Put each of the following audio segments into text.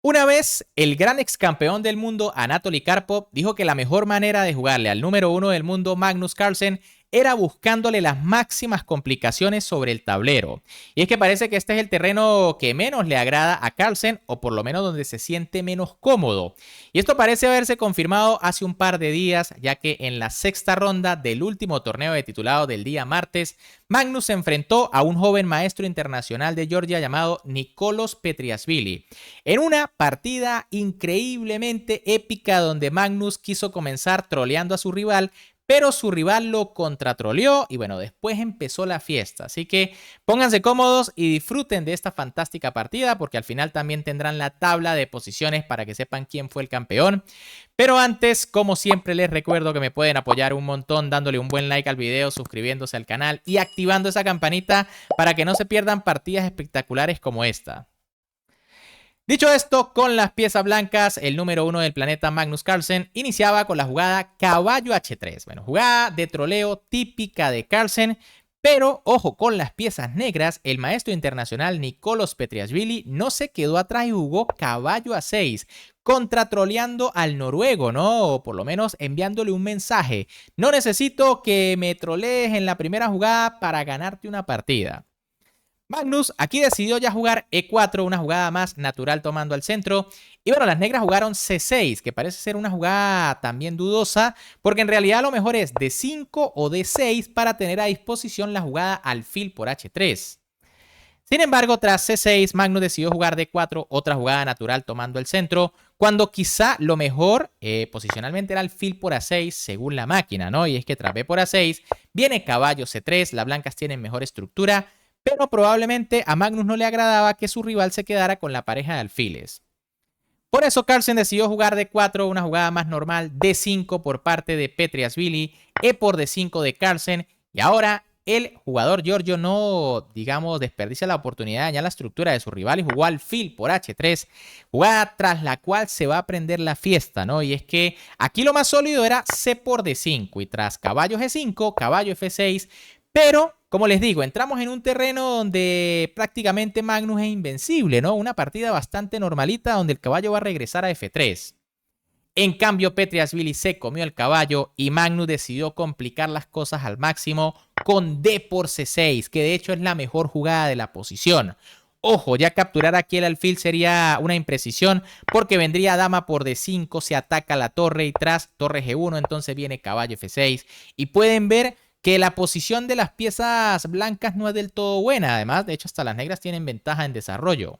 Una vez, el gran ex campeón del mundo Anatoly Karpov dijo que la mejor manera de jugarle al número uno del mundo Magnus Carlsen era buscándole las máximas complicaciones sobre el tablero. Y es que parece que este es el terreno que menos le agrada a Carlsen, o por lo menos donde se siente menos cómodo. Y esto parece haberse confirmado hace un par de días, ya que en la sexta ronda del último torneo de titulado del día martes, Magnus se enfrentó a un joven maestro internacional de Georgia llamado Nicolos Petriashvili, en una partida increíblemente épica donde Magnus quiso comenzar troleando a su rival, pero su rival lo contratroleó y bueno, después empezó la fiesta. Así que pónganse cómodos y disfruten de esta fantástica partida porque al final también tendrán la tabla de posiciones para que sepan quién fue el campeón. Pero antes, como siempre, les recuerdo que me pueden apoyar un montón dándole un buen like al video, suscribiéndose al canal y activando esa campanita para que no se pierdan partidas espectaculares como esta. Dicho esto, con las piezas blancas, el número uno del planeta Magnus Carlsen iniciaba con la jugada caballo H3. Bueno, jugada de troleo típica de Carlsen, pero ojo, con las piezas negras, el maestro internacional Nicolos Petriashvili no se quedó atrás y jugó caballo A6, contratroleando al noruego, ¿no? O por lo menos enviándole un mensaje. No necesito que me trolees en la primera jugada para ganarte una partida. Magnus aquí decidió ya jugar E4, una jugada más natural tomando al centro. Y bueno, las negras jugaron C6, que parece ser una jugada también dudosa, porque en realidad lo mejor es D5 o D6 para tener a disposición la jugada alfil por H3. Sin embargo, tras C6, Magnus decidió jugar D4, otra jugada natural tomando el centro, cuando quizá lo mejor posicionalmente era alfil por A6 según la máquina, ¿no? Y es que tras B por A6 viene caballo C3, las blancas tienen mejor estructura, pero probablemente a Magnus no le agradaba que su rival se quedara con la pareja de alfiles. Por eso Carlsen decidió jugar D4, una jugada más normal, D5 por parte de Petriashvili, E por D5 de Carlsen, y ahora el jugador Giorgio no, digamos, desperdicia la oportunidad de dañar la estructura de su rival y jugó alfil por H3, jugada tras la cual se va a prender la fiesta, ¿no? Y es que aquí lo más sólido era C por D5 y tras caballo G5, caballo F6, pero, como les digo, entramos en un terreno donde prácticamente Magnus es invencible, ¿no? Una partida bastante normalita donde el caballo va a regresar a F3. En cambio, Petriashvili se comió el caballo y Magnus decidió complicar las cosas al máximo con D por C6, que de hecho es la mejor jugada de la posición. Ojo, ya capturar aquí el alfil sería una imprecisión porque vendría dama por D5, se ataca la torre y tras torre G1, entonces viene caballo F6. Y pueden ver que la posición de las piezas blancas no es del todo buena. Además, de hecho, hasta las negras tienen ventaja en desarrollo.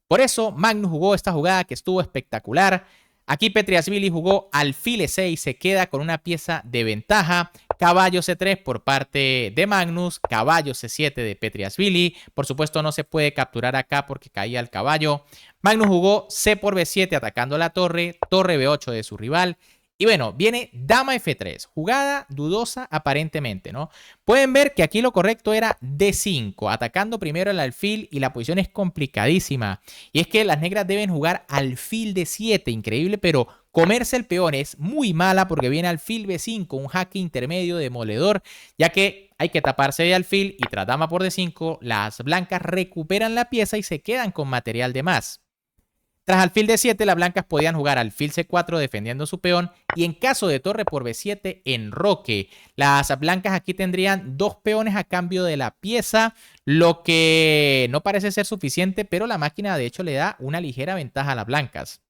Por eso, Magnus jugó esta jugada que estuvo espectacular. Aquí Petriashvili jugó alfil E6, se queda con una pieza de ventaja. Caballo C3 por parte de Magnus, caballo C7 de Petriashvili. Por supuesto no se puede capturar acá porque caía el caballo. Magnus jugó C por B7 atacando la torre, torre B8 de su rival. Y bueno, viene dama F3, jugada dudosa aparentemente, ¿no? Pueden ver que aquí lo correcto era D5, atacando primero el alfil y la posición es complicadísima. Y es que las negras deben jugar alfil D7, increíble, pero comerse el peón es muy mala porque viene alfil B5, un jaque intermedio demoledor, ya que hay que taparse de alfil y tras dama por D5, las blancas recuperan la pieza y se quedan con material de más. Tras alfil D7, las blancas podían jugar alfil C4 defendiendo su peón y en caso de torre por B7, enroque. Las blancas aquí tendrían dos peones a cambio de la pieza, lo que no parece ser suficiente, pero la máquina de hecho le da una ligera ventaja a las blancas.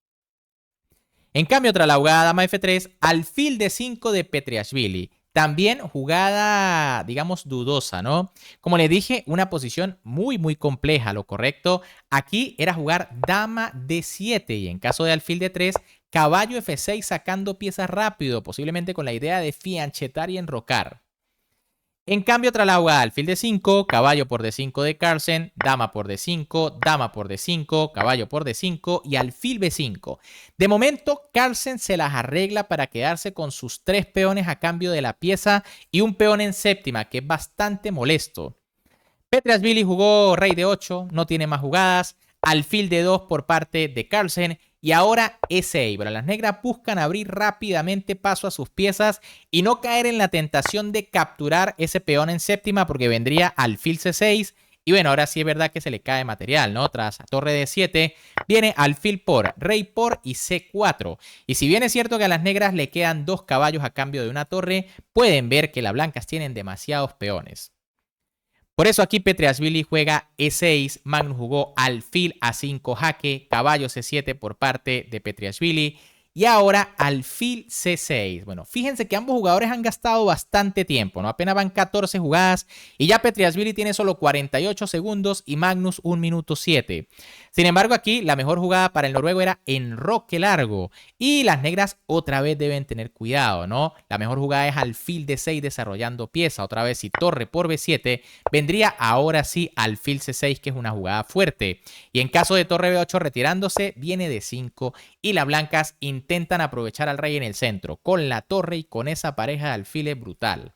En cambio, tras la jugada dama F3, alfil D5 de Petriashvili. También jugada, digamos, dudosa, ¿no? Como les dije, una posición muy compleja. Lo correcto aquí era jugar dama D7 y en caso de alfil D3, caballo F6 sacando piezas rápido, posiblemente con la idea de fianchetar y enrocar. En cambio, tras la jugada alfil D5, caballo por D5 de Carlsen, dama por D5, dama por D5, caballo por D5 y alfil B5. De momento, Carlsen se las arregla para quedarse con sus tres peones a cambio de la pieza y un peón en séptima, que es bastante molesto. Petriashvili jugó rey D8, no tiene más jugadas, alfil D2 por parte de Carlsen y ahora E6. Pero las negras buscan abrir rápidamente paso a sus piezas y no caer en la tentación de capturar ese peón en séptima porque vendría alfil C6 Y bueno, ahora sí es verdad que se le cae material, ¿no? Tras torre de 7 viene alfil por, rey por y C4. Y si bien es cierto que a las negras le quedan 2 caballos a cambio de una torre, pueden ver que las blancas tienen demasiados peones. Por eso aquí Petriashvili juega E6, Magnus jugó alfil A5 jaque, caballo C7 por parte de Petriashvili y ahora alfil C6. Bueno, fíjense que ambos jugadores han gastado bastante tiempo, ¿no? Apenas van 14 jugadas y ya Petriashvili tiene solo 48 segundos y Magnus 1 minuto 7. Sin embargo, aquí la mejor jugada para el noruego era enroque largo y las negras otra vez deben tener cuidado, ¿no? La mejor jugada es alfil D6 desarrollando pieza. Otra vez si torre por B7 vendría ahora sí alfil C6, que es una jugada fuerte. Y en caso de torre B8 retirándose, viene D5 y las blancas intentan aprovechar al rey en el centro con la torre y con esa pareja de alfiles brutal.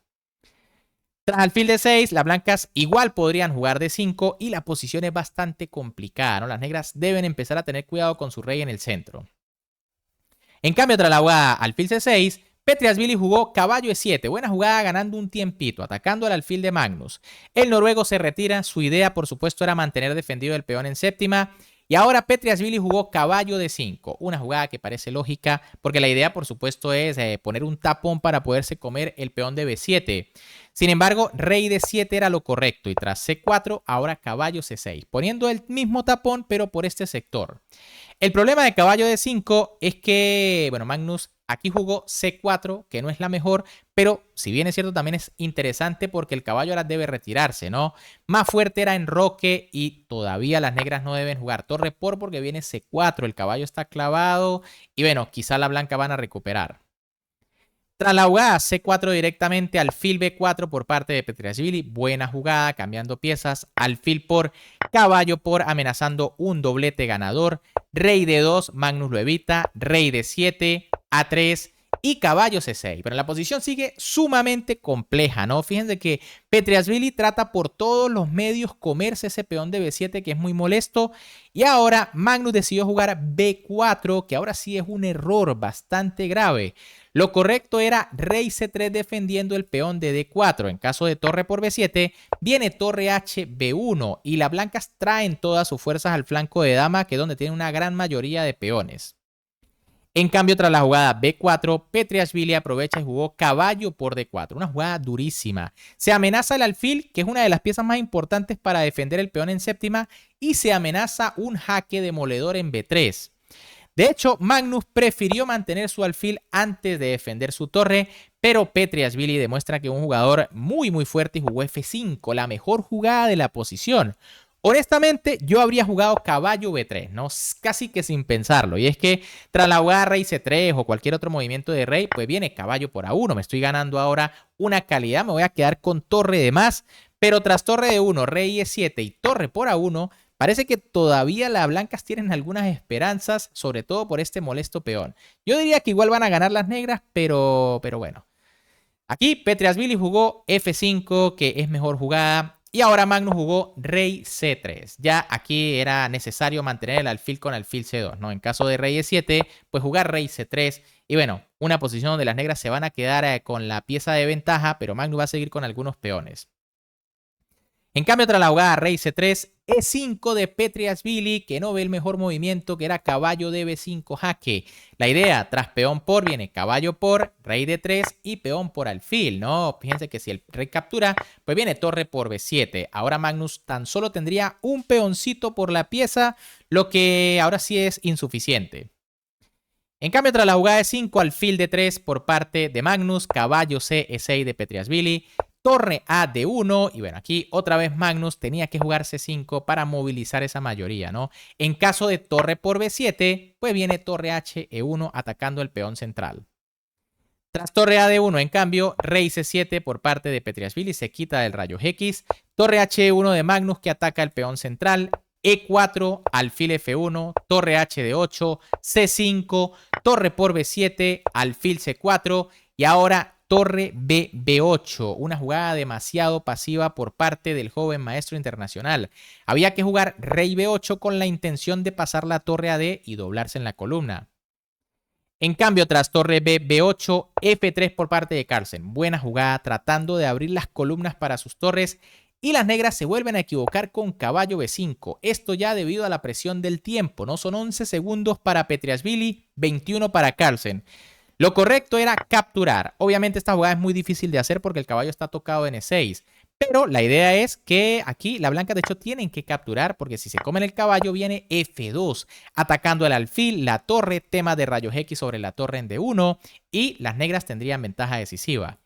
Tras alfil de 6, las blancas igual podrían jugar de 5 y la posición es bastante complicada, ¿no? Las negras deben empezar a tener cuidado con su rey en el centro. En cambio, tras la jugada alfil C6, Petriashvili jugó caballo E7, buena jugada ganando un tiempito, atacando al alfil de Magnus. El noruego se retira, su idea por supuesto era mantener defendido el peón en séptima. Y ahora Petriashvili jugó caballo de 5, una jugada que parece lógica porque la idea por supuesto es poner un tapón para poderse comer el peón de B7. Sin embargo, rey de 7 era lo correcto y tras C4 ahora caballo C6, poniendo el mismo tapón pero por este sector. El problema de caballo de 5 es que, bueno, Magnus aquí jugó C4, que no es la mejor, pero si bien es cierto también es interesante porque el caballo ahora debe retirarse, ¿no? Más fuerte era enroque y todavía las negras no deben jugar torre por porque viene C4, el caballo está clavado y bueno, quizá la blanca van a recuperar. Tras la jugada C4 directamente, alfil B4 por parte de Petriashvili, buena jugada, cambiando piezas, alfil por, caballo por, amenazando un doblete ganador, rey D2, Magnus lo evita, rey D7, A3 y caballo C6. Pero la posición sigue sumamente compleja, ¿no? Fíjense que Petriashvili trata por todos los medios comerse ese peón de B7 que es muy molesto. Y ahora Magnus decidió jugar B4, que ahora sí es un error bastante grave. Lo correcto era rey C3 defendiendo el peón de D4. En caso de torre por B7, viene torre H B1 y las blancas traen todas sus fuerzas al flanco de dama, que es donde tiene una gran mayoría de peones. En cambio, tras la jugada B4, Petriashvili aprovecha y jugó caballo por D4, una jugada durísima. Se amenaza el alfil, que es una de las piezas más importantes para defender el peón en séptima, y se amenaza un jaque demoledor en B3. De hecho, Magnus prefirió mantener su alfil antes de defender su torre, pero Petriashvili demuestra que es un jugador muy fuerte y jugó F5, la mejor jugada de la posición. Honestamente, yo habría jugado caballo B3, ¿no? Casi que sin pensarlo. Y es que tras la jugada rey C3 o cualquier otro movimiento de rey, pues viene caballo por A1. Me estoy ganando ahora una calidad, me voy a quedar con torre de más. Pero tras torre de 1, rey E7 y torre por A1, parece que todavía las blancas tienen algunas esperanzas, sobre todo por este molesto peón. Yo diría que igual van a ganar las negras, pero bueno. Aquí Petriashvili jugó F5, que es mejor jugada. Y ahora Magnus jugó rey C3. Ya aquí era necesario mantener el alfil con alfil C2, ¿no? En caso de rey E7, pues jugar rey C3. Y bueno, una posición donde las negras se van a quedar con la pieza de ventaja, pero Magnus va a seguir con algunos peones. En cambio, tras la jugada rey C3, E5 de Petriashvili, que no ve el mejor movimiento, que era caballo de B5 jaque. La idea, tras peón por, viene caballo por, rey D3 y peón por alfil, ¿no? Fíjense que si el rey captura, pues viene torre por B7. Ahora Magnus tan solo tendría un peoncito por la pieza, lo que ahora sí es insuficiente. En cambio, tras la jugada de 5, alfil D3 por parte de Magnus, caballo C, E6 de Petriashvili, torre A de 1 y bueno, aquí otra vez Magnus tenía que jugar C5 para movilizar esa mayoría, ¿no? En caso de torre por B7, pues viene torre H E1 atacando el peón central. Tras torre A de 1, en cambio, rey C7 por parte de Petriashvili se quita del rayo X, torre H1 de Magnus que ataca el peón central, E4, alfil F1, torre H de 8, C5, torre por B7, alfil C4 y ahora torre B8, una jugada demasiado pasiva por parte del joven maestro internacional. Había que jugar rey B8 con la intención de pasar la torre a D y doblarse en la columna. En cambio, tras torre B8, F3 por parte de Carlsen. Buena jugada tratando de abrir las columnas para sus torres y las negras se vuelven a equivocar con caballo B5. Esto ya debido a la presión del tiempo, ¿no? Son 11 segundos para Petriashvili, 21 para Carlsen. Lo correcto era capturar. Obviamente esta jugada es muy difícil de hacer porque el caballo está tocado en E6. Pero la idea es que aquí la blanca de hecho tienen que capturar porque si se comen el caballo viene F2, atacando el alfil, la torre, tema de rayos X sobre la torre en D1 y las negras tendrían ventaja decisiva.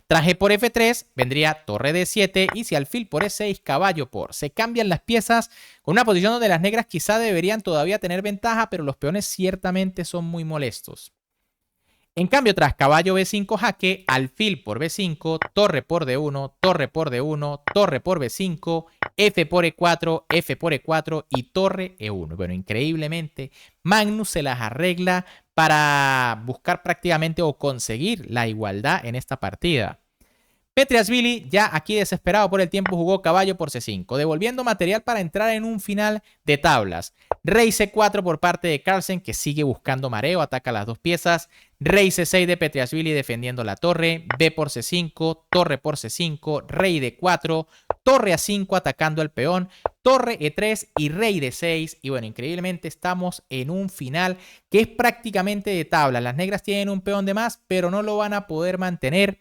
Traje por F3 vendría torre D7 y si alfil por E6, caballo por. Se cambian las piezas con una posición donde las negras quizá deberían todavía tener ventaja, pero los peones ciertamente son muy molestos. En cambio, tras caballo B5 jaque, alfil por B5, torre por D1, torre por D1, torre por B5, F por E4, F por E4 y torre E1. Bueno, increíblemente, Magnus se las arregla para buscar prácticamente o conseguir la igualdad en esta partida. Petriashvili, ya aquí desesperado por el tiempo, jugó caballo por C5, devolviendo material para entrar en un final de tablas. Rey C4 por parte de Carlsen, que sigue buscando mareo, ataca las dos piezas. Rey C6 de Petriashvili defendiendo la torre. B por C5, torre por C5, rey D4, torre A5 atacando el peón, torre E3 y rey D6. Y bueno, increíblemente estamos en un final que es prácticamente de tablas. Las negras tienen un peón de más, pero no lo van a poder mantener.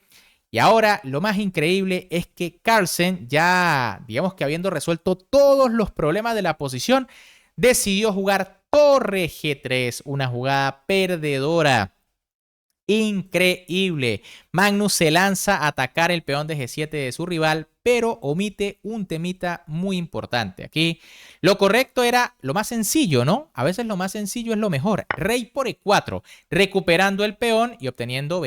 Y ahora lo más increíble es que Carlsen, ya digamos que habiendo resuelto todos los problemas de la posición, decidió jugar torre G3, una jugada perdedora. Increíble. Magnus se lanza a atacar el peón de G7 de su rival, pero omite un temita muy importante. Aquí lo correcto era lo más sencillo, ¿no? A veces lo más sencillo es lo mejor. Rey por E4, recuperando el peón y obteniendo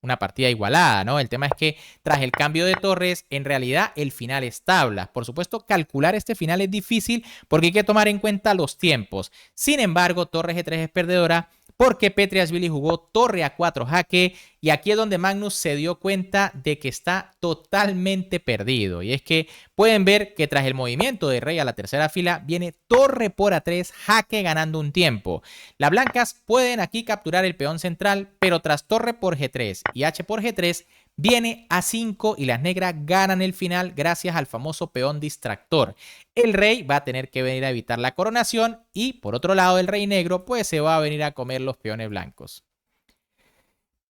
una partida igualada, ¿no? El tema es que tras el cambio de torres, en realidad el final es tablas. Por supuesto, calcular este final es difícil porque hay que tomar en cuenta los tiempos. Sin embargo, torre G3 es perdedora porque Petriashvili jugó torre A4 jaque y aquí es donde Magnus se dio cuenta de que está totalmente perdido. Y es que pueden ver que tras el movimiento de rey a la tercera fila viene torre por A3 jaque ganando un tiempo. Las blancas pueden aquí capturar el peón central, pero tras torre por G3 y H por G3 viene A5 y las negras ganan el final gracias al famoso peón distractor. El rey va a tener que venir a evitar la coronación y por otro lado el rey negro pues se va a venir a comer los peones blancos.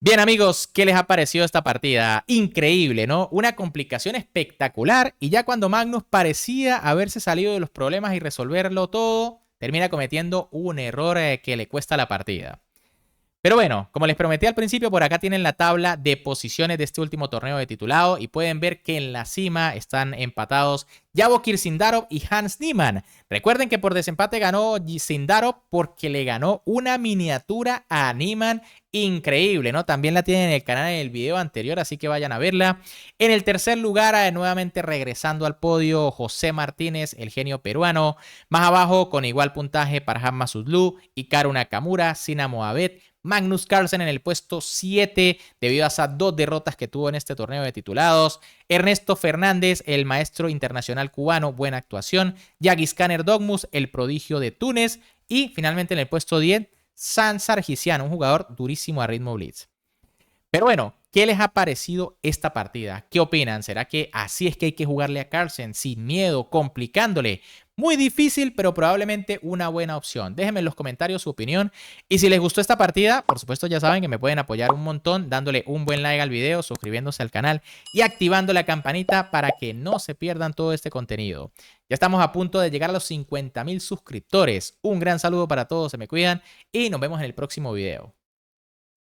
Bien amigos, ¿qué les ha parecido esta partida? Increíble, ¿no? Una complicación espectacular y ya cuando Magnus parecía haberse salido de los problemas y resolverlo todo, termina cometiendo un error que le cuesta la partida. Pero bueno, como les prometí al principio, por acá tienen la tabla de posiciones de este último torneo de titulado y pueden ver que en la cima están empatados Jabokir Sindarov y Hans Niemann. Recuerden que por desempate ganó Sindarov porque le ganó una miniatura a Niemann increíble, ¿no? También la tienen en el canal en el video anterior, así que vayan a verla. En el tercer lugar, nuevamente regresando al podio, José Martínez, el genio peruano. Más abajo, con igual puntaje, Parham Masudlu, Hikaru Nakamura, Sina Moabed, Magnus Carlsen en el puesto 7 debido a esas dos derrotas que tuvo en este torneo de titulados. Ernesto Fernández, el maestro internacional cubano, buena actuación. Yagiskaner Dogmus, el prodigio de Túnez. Y finalmente en el puesto 10, San Sargisian, un jugador durísimo a ritmo blitz. Pero bueno, ¿qué les ha parecido esta partida? ¿Qué opinan? ¿Será que así es que hay que jugarle a Carlsen? Sin miedo, complicándole. Muy difícil, pero probablemente una buena opción. Déjenme en los comentarios su opinión. Y si les gustó esta partida, por supuesto ya saben que me pueden apoyar un montón dándole un buen like al video, suscribiéndose al canal y activando la campanita para que no se pierdan todo este contenido. Ya estamos a punto de llegar a los 50.000 suscriptores. Un gran saludo para todos, se me cuidan y nos vemos en el próximo video.